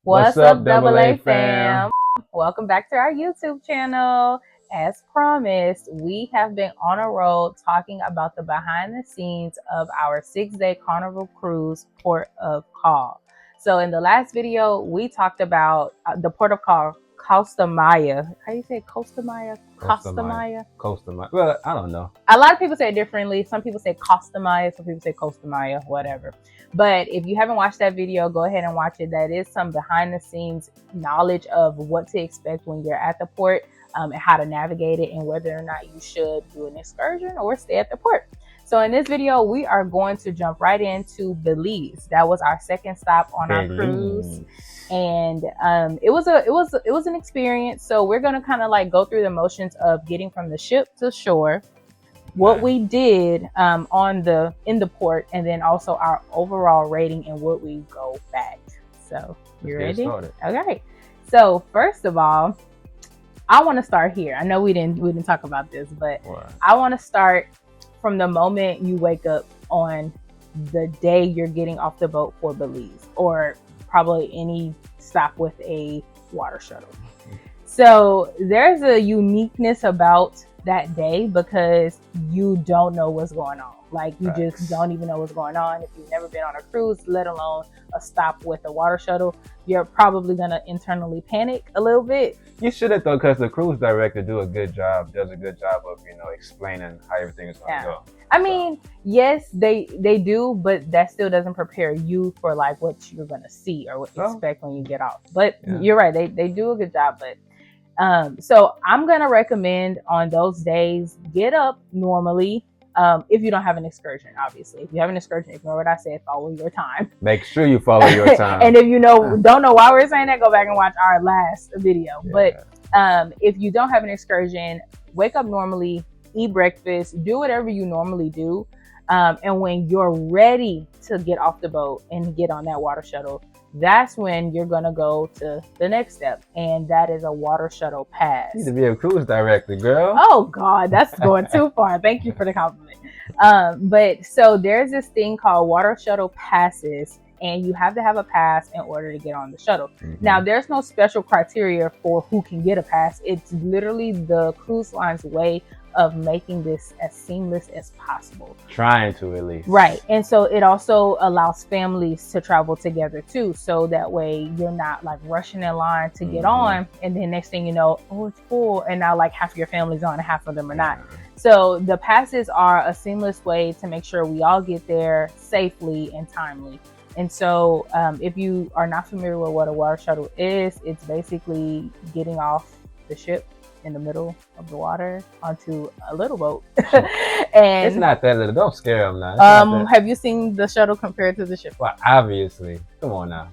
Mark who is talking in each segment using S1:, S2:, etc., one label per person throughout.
S1: What's up, double A fam? Welcome back to our YouTube channel. As promised, we have been on a road talking about the behind the scenes of our 6-day Carnival cruise, Port of Call. So in the last video, we talked about the Port of Call, Costa Maya. How do you say Costa Maya? Costa Maya?
S2: Costa Maya. Well, I don't know.
S1: A lot of people say it differently. Some people say Costa Maya, some people say Costa Maya, whatever. But if you haven't watched that video, go ahead and watch it. That is some behind the scenes knowledge of what to expect when you're at the port, and how to navigate it, and whether or not you should do an excursion or stay at the port. So in this video, we are going to jump right into Belize. That was our second stop on our cruise. And it was an experience. So we're gonna kind of like go through the motions of getting from the ship to shore, what we did in the port, and then also our overall rating and what we go back. So you ready? Okay. So first of all, I want to start here. I know we didn't talk about this, but I want to start from the moment you wake up on the day you're getting off the boat for Belize, or probably any stop with a water shuttle. So there's a uniqueness about that day because you don't know what's going on. Like you just don't even know what's going on. If you've never been on a cruise, let alone a stop with a water shuttle, you're probably gonna internally panic a little bit.
S2: You shouldn't though, because the cruise director does a good job of explaining how everything is going to go.
S1: I mean, yes, they do, but that still doesn't prepare you for like what you're gonna see or what you expect when you get off. But you're right, they do a good job. But so I'm gonna recommend on those days, get up normally. If you don't have an excursion, obviously. If you have an excursion, ignore what I said, follow your time.
S2: Make sure you follow your time.
S1: And if you don't know why we're saying that, go back and watch our last video. But if you don't have an excursion, wake up normally, eat breakfast, do whatever you normally do. And when you're ready to get off the boat and get on that water shuttle, that's when you're gonna go to the next step, and that is a water shuttle pass.
S2: You need to be a cruise director, girl.
S1: Oh God, that's going too far. Thank you for the compliment. But so there's this thing called water shuttle passes, and you have to have a pass in order to get on the shuttle. Now, there's no special criteria for who can get a pass. It's literally the cruise line's way of making this as seamless as possible.
S2: Trying to, at least.
S1: Right. And so it also allows families to travel together too. So that way you're not like rushing in line to get on. And then next thing you know, oh, it's full. And now like half of your family's on and half of them are not. So the passes are a seamless way to make sure we all get there safely and timely. And so if you are not familiar with what a water shuttle is, it's basically getting off the ship in the middle of the water onto a little boat. And
S2: it's not that little. Don't scare them now.
S1: Have you seen the shuttle compared to the ship?
S2: Well, obviously. Come on now.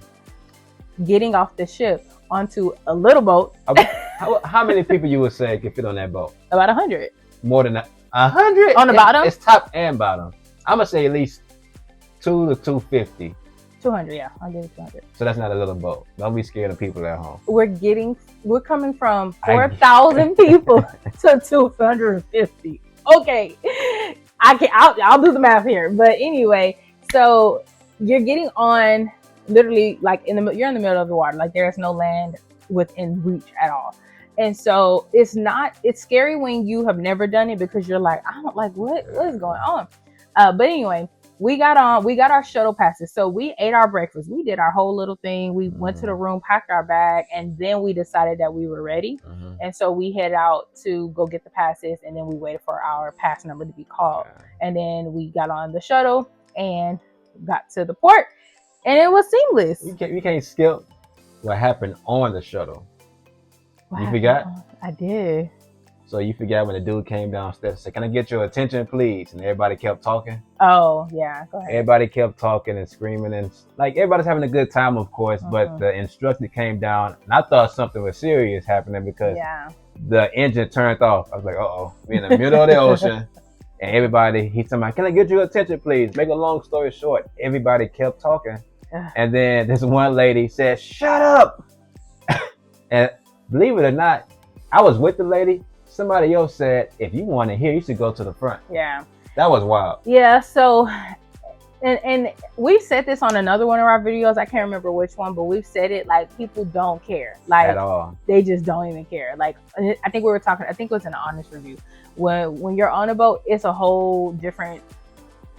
S1: Getting off the ship onto a little boat.
S2: How many people you would say could fit on that boat?
S1: About 100.
S2: More than 100?
S1: On the bottom?
S2: It's top and bottom. I'm going to say at least 2 to 250.
S1: 200, yeah. I'll give it 200.
S2: So that's not a little boat. Don't be scared of people at home.
S1: We're coming from 4,000 people to 250. Okay. I'll do the math here. But anyway, so you're getting on literally like you're in the middle of the water. Like there's no land within reach at all. And so it's scary when you have never done it because you're like, I don't like what is going on. But anyway, we got our shuttle passes. So we ate our breakfast. We did our whole little thing. We went to the room, packed our bag, and then we decided that we were ready. And so we head out to go get the passes, and then we waited for our pass number to be called. And then we got on the shuttle and got to the port, and it was seamless.
S2: You can't skip what happened on the shuttle. You forgot?
S1: I did.
S2: So you forgot when the dude came downstairs and said, "Can I get your attention, please?" And everybody kept talking.
S1: Oh, yeah. Go ahead.
S2: Everybody kept talking and screaming, and like everybody's having a good time, of course. But the instructor came down, and I thought something was serious happening because the engine turned off. I was like, "Uh-oh, we're in the middle of the ocean." And everybody, he's talking about, "Can I get your attention, please?" Make a long story short, everybody kept talking. And then this one lady said, "Shut up." And believe it or not, I was with the lady. Somebody else said, if you want to hear, you should go to the front.
S1: Yeah.
S2: That was wild.
S1: Yeah. So And we've said this on another one of our videos. I can't remember which one, but we've said it like people don't care, like
S2: at all.
S1: They just don't even care. Like I think we were talking. I think it was an honest review. When you're on a boat, it's a whole different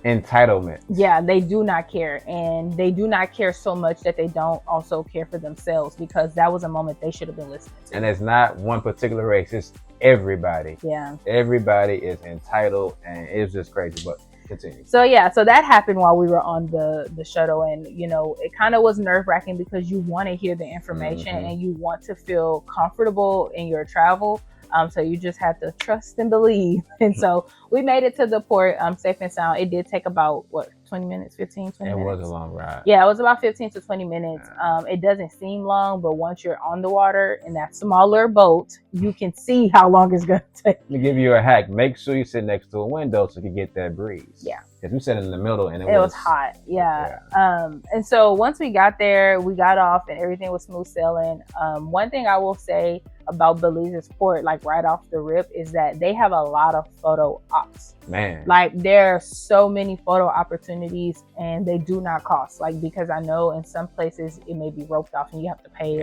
S2: entitlement.
S1: Yeah, they do not care, and they do not care so much that they don't also care for themselves, because that was a moment they should have been listening to.
S2: And it's not one particular race; it's everybody.
S1: Yeah,
S2: everybody is entitled, and it's just crazy. But continue.
S1: So that happened while we were on the shuttle, and it kind of was nerve-wracking because you want to hear the information and you want to feel comfortable in your travel. So you just have to trust and believe. And so we made it to the port safe and sound. It did take about 20 minutes, 15, 20 minutes.
S2: It was a long ride.
S1: Yeah, it was about 15 to 20 minutes. It doesn't seem long, but once you're on the water in that smaller boat, you can see how long it's going to take.
S2: Let me give you a hack. Make sure you sit next to a window so you can get that breeze.
S1: Yeah.
S2: Because we sat in the middle and it
S1: was hot. Yeah. And so once we got there, we got off and everything was smooth sailing. One thing I will say about Belize's port, like right off the rip, is that they have a lot of photo ops. Man. Like there are so many photo opportunities and they do not cost. Like, because I know in some places it may be roped off and you have to pay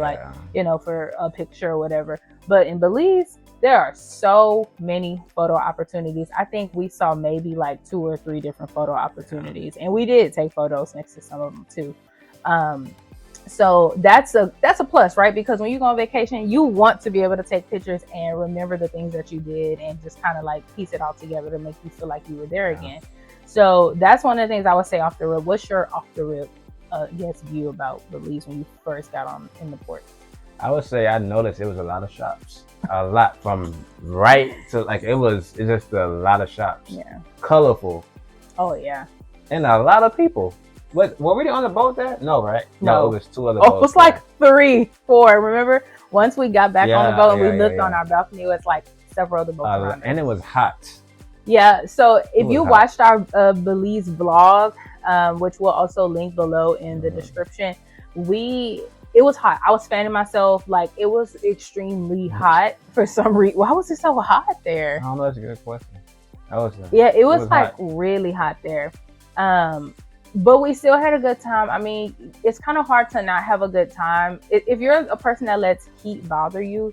S1: for a picture or whatever. But in Belize, there are so many photo opportunities. I think we saw maybe like 2 or 3 different photo opportunities, and we did take photos next to some of them too. So that's a plus, right? Because when you go on vacation, you want to be able to take pictures and remember the things that you did and just kind of like piece it all together to make you feel like you were there again. So that's one of the things I would say off the rip. What's your off the rip view about Belize when you first got on in the port?
S2: I would say I noticed it was a lot of shops. A lot from right to like it's just a lot of shops. Yeah. Colorful.
S1: Oh yeah.
S2: And a lot of people. Were we on the boat there? No, right? No, it was 2 other boats.
S1: Oh, it was like 3, 4. Remember? Once we got back on the boat and we looked on our balcony, it was like several other boats around
S2: and it was hot.
S1: Yeah, so if you watched our Belize vlog, which we'll also link below in the description, it was hot. I was fanning myself. Like, it was extremely hot for some reason. Why was it so hot there?
S2: I don't know. That's a good question.
S1: It was like hot. Really hot there. But we still had a good time. I mean, it's kind of hard to not have a good time. If you're a person that lets heat bother you,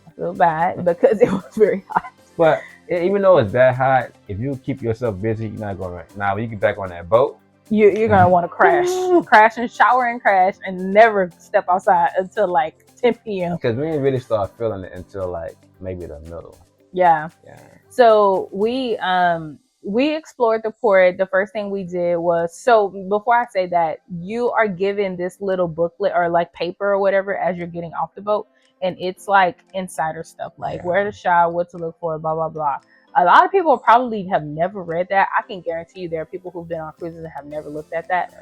S1: I feel bad because it was very hot.
S2: But even though it's that hot, if you keep yourself busy, you're not going right. Now, when you get back on that boat,
S1: you're going to want to crash and shower and crash and never step outside until like 10 p.m.
S2: Because we didn't really start feeling it until like maybe the middle.
S1: Yeah. So we explored the port. The first thing we did was, so before I say that, you are given this little booklet or like paper or whatever as you're getting off the boat. And it's like insider stuff, like where to shop, what to look for, blah, blah, blah. A lot of people probably have never read that. I can guarantee you there are people who've been on cruises and have never looked at that.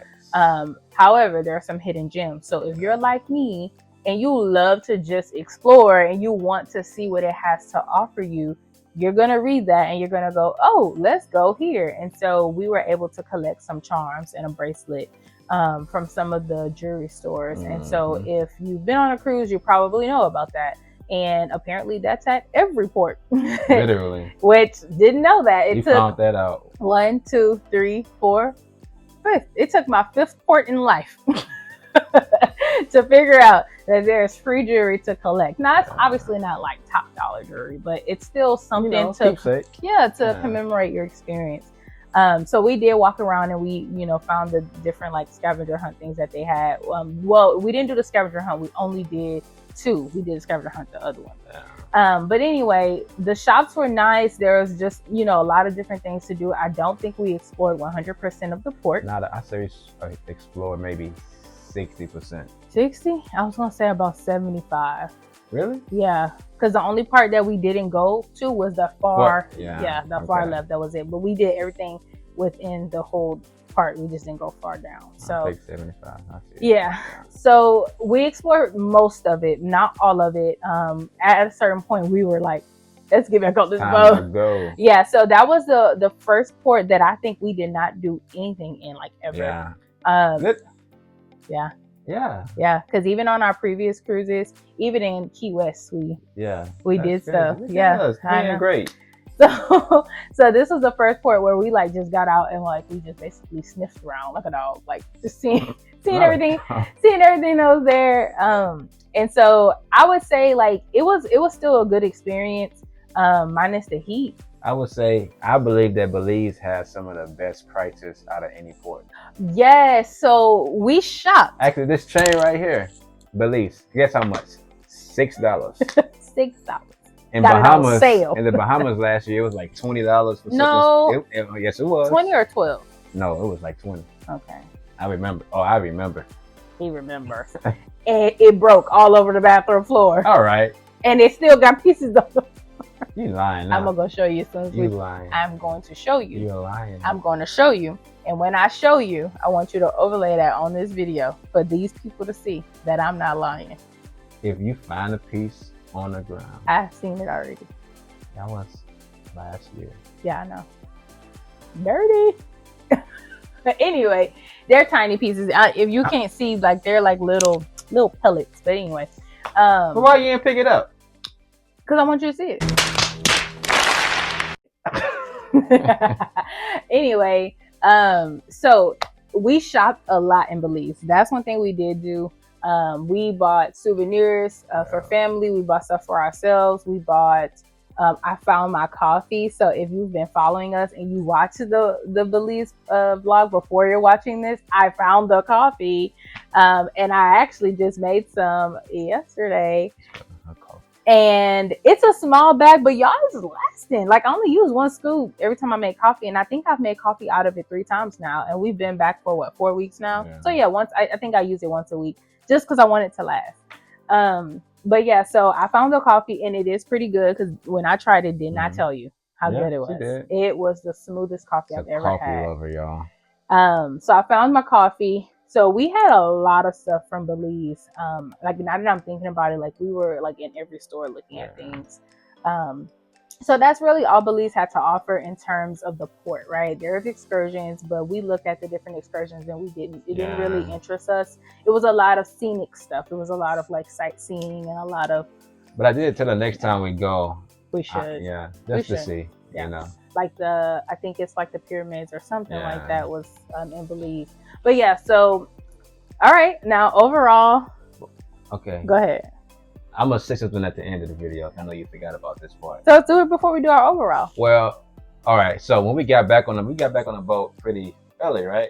S1: However, there are some hidden gems. So if you're like me and you love to just explore and you want to see what it has to offer you, you're going to read that and you're going to go, oh, let's go here. And so we were able to collect some charms and a bracelet from some of the jewelry stores. And so if you've been on a cruise, you probably know about that. And apparently that's at every port.
S2: Literally.
S1: Which didn't know that.
S2: You found that out.
S1: 1, 2, 3, 4, 5th. It took my 5th port in life to figure out that there's free jewelry to collect. Now, it's obviously not like top dollar jewelry, but it's still something to commemorate your experience. So we did walk around and we, found the different like scavenger hunt things that they had. Well, we didn't do the scavenger hunt. We only did 2. We did the scavenger hunt, the other one. But anyway, the shops were nice. There was just, a lot of different things to do. I don't think we explored 100% of the port.
S2: I say we explored maybe 60%.
S1: 60? I was going to say about 75.
S2: Really?
S1: Yeah. Because the only part that we didn't go to was the far, far left. That was it. But we did everything within the whole part. We just didn't go far down. So
S2: I think 75. I see.
S1: Yeah. So we explored most of it, not all of it. At a certain point, we were like, let's get back on this boat.
S2: Go.
S1: Yeah. So that was the first port that I think we did not do anything in, like, ever. Yeah. Because even on our previous cruises, even in Key West, we did stuff.
S2: Great.
S1: So this was the first port where we like just got out and like we just basically sniffed around like a dog, like just seeing everything, seeing everything that was there. And so I would say like it was still a good experience, minus the heat.
S2: I would say I believe that Belize has some of the best prices out of any port.
S1: Yes, so we shopped.
S2: Actually, this chain right here, Belize. Guess how much? $6.
S1: $6.
S2: In Bahamas, in the Bahamas last year, it was like $20 for
S1: no.
S2: Yes, it was.
S1: 20 or 12?
S2: No, it was like 20.
S1: Okay.
S2: I remember. Oh, I remember.
S1: He remembers. And it broke all over the bathroom floor.
S2: All right.
S1: And it still got pieces of the floor.
S2: You lying now.
S1: I'm gonna go show you as soon as
S2: lying.
S1: I'm going to show you.
S2: You're lying.
S1: I'm going to show you. And when I show you, I want you to overlay that on this video for these people to see that I'm not lying.
S2: If you find a piece on the ground.
S1: I've seen it already.
S2: That was last year.
S1: Yeah, I know. Dirty. But anyway, they're tiny pieces. If you can't see, like they're like little pellets. But anyway.
S2: But why you didn't pick it up?
S1: Because I want you to see it. Anyway, so we shopped a lot in Belize. That's one thing we did do. We bought souvenirs for family. We bought stuff for ourselves. We bought, I found my coffee. So if you've been following us and you watch the Belize vlog before you're watching this, I found the coffee. And I actually just made some yesterday. And it's a small bag, but y'all is lasting. Like I only use one scoop every time I make coffee. And I think I've made coffee out of it 3 times now. And we've been back for what, 4 weeks now? Yeah. So yeah, I think I use it once a week just because I want it to last. But yeah, so I found the coffee and it is pretty good because when I tried it, didn't I tell you how good it was? It was the smoothest coffee I've ever had. Coffee lover, y'all. So I found my coffee. So we had a lot of stuff from Belize. Like now that I'm thinking about it, like we were like in every store looking at things. So that's really all Belize had to offer in terms of the port, right? There's excursions, but we looked at the different excursions and it didn't really interest us. It was a lot of scenic stuff. It was a lot of like sightseeing and a lot of.
S2: But I did tell her next time we go.
S1: We should.
S2: Just to see, you know.
S1: Like I think it's like the pyramids or something like that was in Belize. But yeah, so, all right. Now overall.
S2: Okay.
S1: Go ahead.
S2: I'm gonna say something at the end of the video. I know you forgot about this part.
S1: So let's do it before we do our overall.
S2: Well, all right. So when we got back on the boat pretty early, right?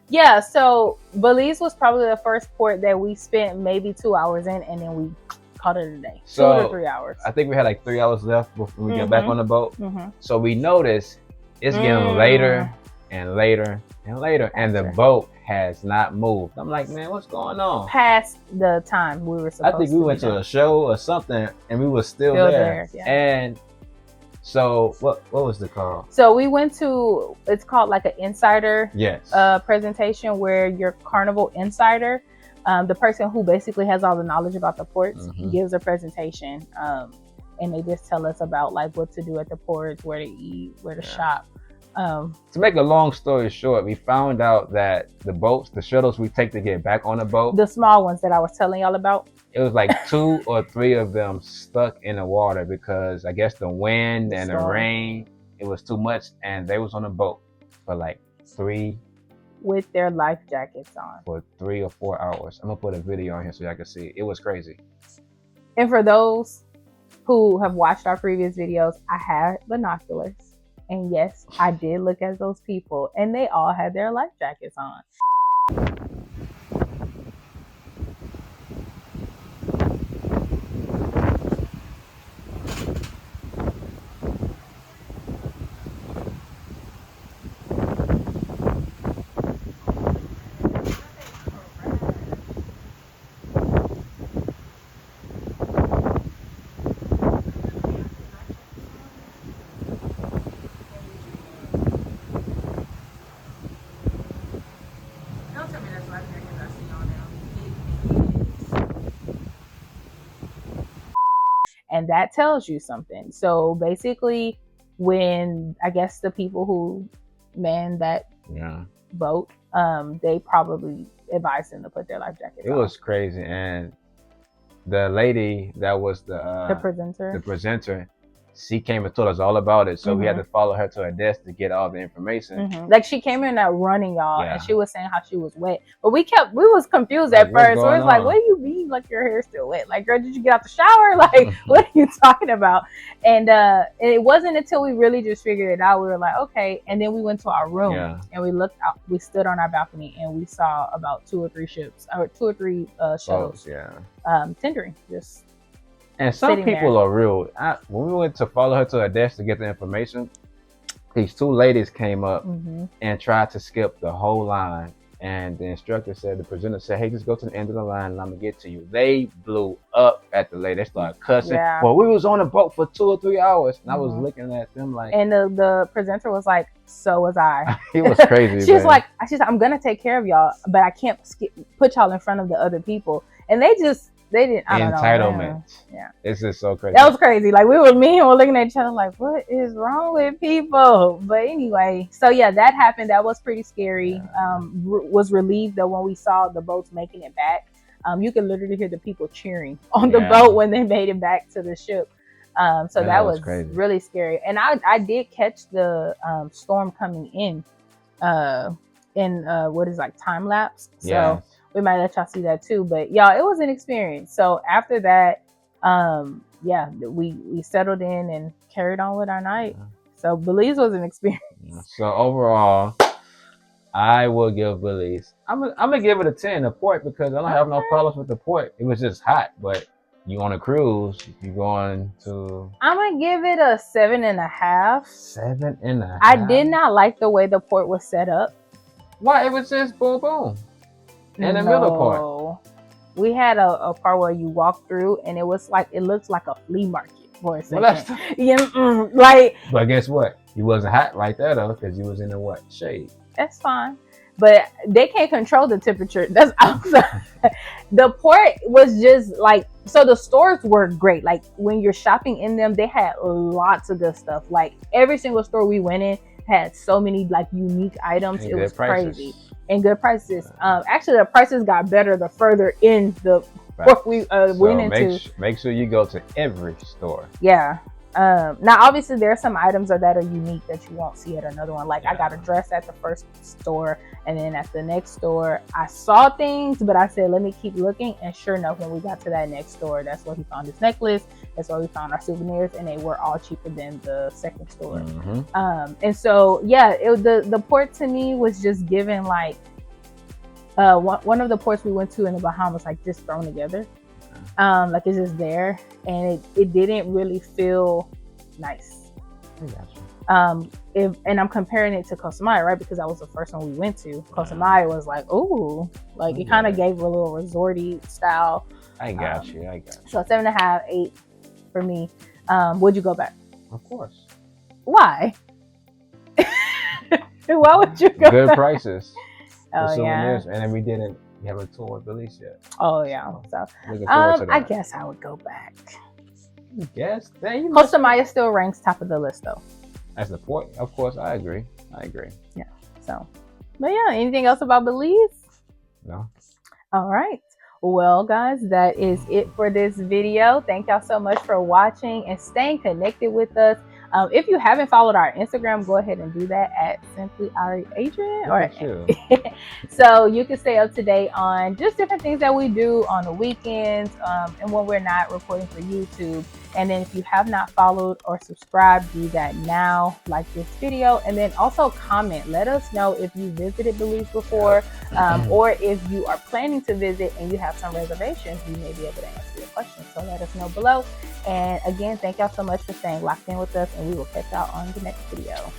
S1: Yeah. So Belize was probably the first port that we spent maybe 2 hours in, and then we called it a day.
S2: So
S1: 2 to 3 hours.
S2: I think we had like 3 hours left before we got back on the boat. So we noticed it's getting later and later and later, and the boat has not moved. I'm like, man, what's going on?
S1: Past the time we were supposed to.
S2: I think we went to a show or something, and we were still there. And so, what was the call?
S1: So we went to. It's called like an insider.
S2: Yes.
S1: Presentation where your Carnival insider, the person who basically has all the knowledge about the ports, gives a presentation, and they just tell us about like what to do at the ports, where to eat, where to shop.
S2: To make a long story short, we found out that the shuttles we take to get back on the boat,
S1: the small ones that I was telling y'all about,
S2: it was like 2 or 3 of them stuck in the water because I guess the wind and the rain, it was too much, and they was on the boat for like 3
S1: with their life jackets on
S2: for 3 or 4 hours. I'm gonna put a video on here so y'all can see. It was crazy.
S1: And for those who have watched our previous videos, I had binoculars. And yes, I did look at those people, and they all had their life jackets on. And that tells you something. So basically, when I guess the people who manned that boat, they probably advised them to put their life jackets on.
S2: It was crazy. And the lady that was the presenter she came and told us all about it. So we had to follow her to her desk to get all the information.
S1: Like she came in there running, y'all, and she was saying how she was wet. But we was confused at first. So it was like, what do you mean like your hair's still wet? Like, girl, did you get out the shower? Like, what are you talking about? And it wasn't until we really just figured it out. We were like, okay. And then we went to our room and we looked out. We stood on our balcony and we saw about 2 or 3 ships, or 2 or 3 shuttles. Tendering, just.
S2: And some people are real. When we went to follow her to her desk to get the information, these 2 ladies came up and tried to skip the whole line. And the instructor said, the presenter said, hey, just go to the end of the line and I'm going to get to you. They blew up at the lady. They started cussing. Well, we was on the boat for 2 or 3 hours. And I was looking at them like. And
S1: the presenter was like, so was I.
S2: He was crazy.
S1: She's like, I'm going to take care of y'all, but I can't put y'all in front of the other people. And they didn't. I don't know.
S2: Entitlement. Yeah. It's just so crazy.
S1: That was crazy. Like me and him were looking at each other like, what is wrong with people? But anyway, so yeah, that happened. That was pretty scary. Was relieved though when we saw the boats making it back. You could literally hear the people cheering on the boat when they made it back to the ship. So that was really scary. And I did catch the storm coming in what is like time lapse. So we might let y'all see that too, but y'all, it was an experience. So after that, we settled in and carried on with our night. So Belize was an experience.
S2: So overall, I will give Belize. I'm gonna give it a 10. The port, because I don't have no problems with the port. It was just hot, but you on a cruise, you going to. I'm
S1: gonna give it a 7.5.
S2: 7.5.
S1: I did not like the way the port was set up.
S2: Why? It was just boom boom. In the middle part.
S1: We had a part where you walk through and it looks like a flea market for a second.
S2: But guess what? You wasn't hot like that though, because you was in the shade.
S1: That's fine. But they can't control the temperature. That's outside. The port was just like, so the stores were great. Like when you're shopping in them, they had lots of good stuff. Like every single store we went in had so many like unique items. It was crazy. And good prices. Actually, the prices got better the further in the port we went into.
S2: Make sure you go to every store.
S1: Yeah. Now, obviously, there are some items that are unique that you won't see at another one. Like I got a dress at the first store, and then at the next store, I saw things, but I said, let me keep looking. And sure enough, when we got to that next store, that's where he found his necklace. That's where we found our souvenirs, and they were all cheaper than the second store. And so, yeah, the port to me was just given like one of the ports we went to in the Bahamas, like just thrown together. Like it's just there, and it didn't really feel nice.
S2: I got you.
S1: And I'm comparing it to Cozumel, right? Because that was the first one we went to. Cozumel was like, ooh, like it kind of gave a little resorty style.
S2: I got you.
S1: So 7.5, 8 for me. Would you go back?
S2: Of course.
S1: Why? Why would you go
S2: Good
S1: back?
S2: prices.
S1: Oh yeah.
S2: And then we didn't have a tour of Belize yet.
S1: Oh yeah. So I guess I would go back.
S2: Yes.
S1: Cozumel still ranks top of the list though.
S2: As the port, of course, I agree.
S1: Yeah. So, but yeah, anything else about Belize?
S2: No.
S1: All right. Well, guys, that is it for this video. Thank y'all so much for watching and staying connected with us. If you haven't followed our Instagram, go ahead and do that at Simply Ari Adrian. So you can stay up to date on just different things that we do on the weekends and when we're not recording for YouTube. And then if you have not followed or subscribed, do that now, like this video, and then also comment. Let us know if you visited Belize before or if you are planning to visit and you have some reservations, we may be able to answer your questions. So let us know below. And again, thank y'all so much for staying locked in with us, and we will catch y'all on the next video.